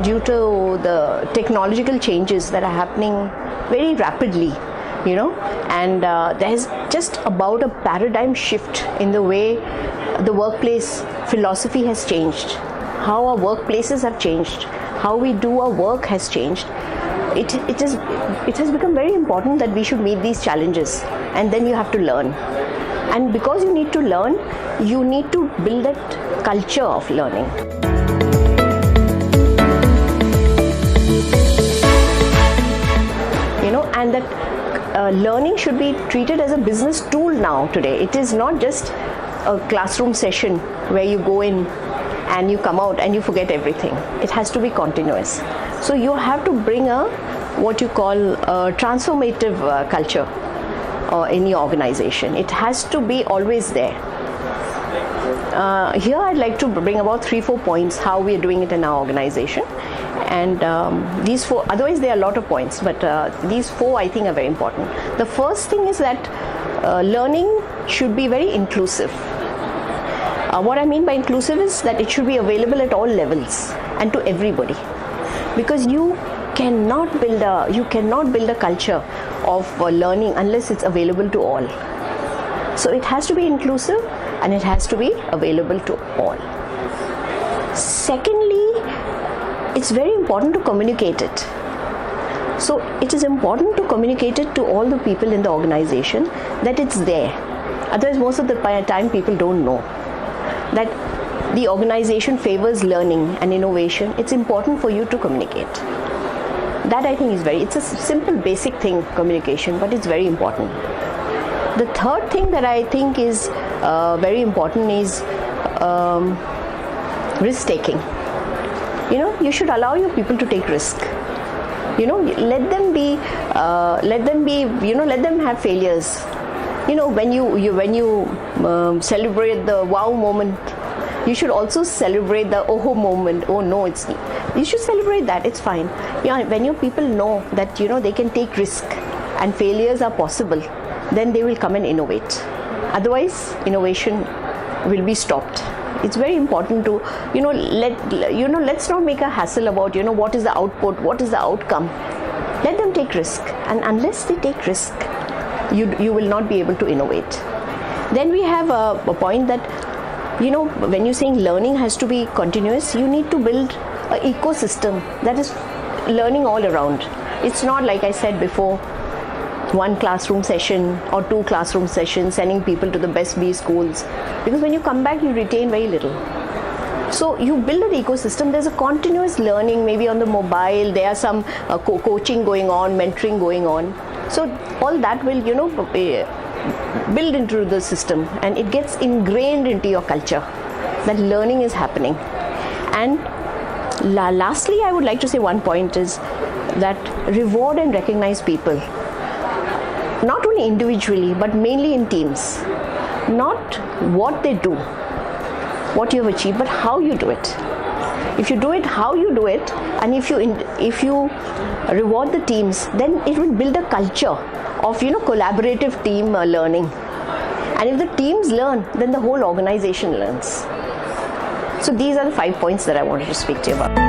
due to the technological changes that are happening very rapidly, and there's just about a paradigm shift in the way the workplace philosophy has changed, how our workplaces have changed, how we do our work has changed. It has become very important that we should meet these challenges, and then you have to learn. And because you need to learn, you need to build that culture of learning. And that learning should be treated as a business tool now today. It is not just a classroom session where you go in and you come out and you forget everything. It has to be continuous. So you have to bring what you call a transformative culture in your organization. It has to be always there. Here I'd like to bring about 3-4 points how we are doing it in our organization. And these 4, otherwise there are a lot of points, but these 4 I think are very important. The first thing is that learning should be very inclusive. What I mean by inclusive is that it should be available at all levels and to everybody, because you cannot build a culture of learning unless it's available to all. So it has to be inclusive and it has to be available to all. Secondly, it's very important to communicate it. So it is important to communicate it to all the people in the organization that it's there. Otherwise, most of the time people don't know that the organization favors learning and innovation. It's important for you to communicate. That I think it's a simple basic thing, communication, but it's very important. The third thing that I think is very important is risk taking. You should allow your people to take risk. Let them have failures. When you celebrate the wow moment, you should also celebrate the oh moment. Oh no, you should celebrate that. It's fine. When your people know that they can take risk and failures are possible, then they will come and innovate. Otherwise, innovation will be stopped. It's very important to let's not make a hassle about what is the output, what is the outcome. Let them take risk, and unless they take risk, you will not be able to innovate. Then we have a point that when you're saying learning has to be continuous, you need to build an ecosystem that is learning all around. It's not like I said before, 1 classroom session or 2 classroom sessions sending people to the best B schools, because when you come back you retain very little. So you build an ecosystem. There's a continuous learning, maybe on the mobile, there are some coaching going on, mentoring going on. So all that will build into the system, and it gets ingrained into your culture that learning is happening. And lastly, I would like to say one point is that reward and recognize people, not only individually but mainly in teams. Not what they do, what you have achieved, but how you do it. If you do it how you do it, and if you reward the teams, then it will build a culture of collaborative team learning. And if the teams learn, then the whole organization learns. So these are the 5 points that I wanted to speak to you about.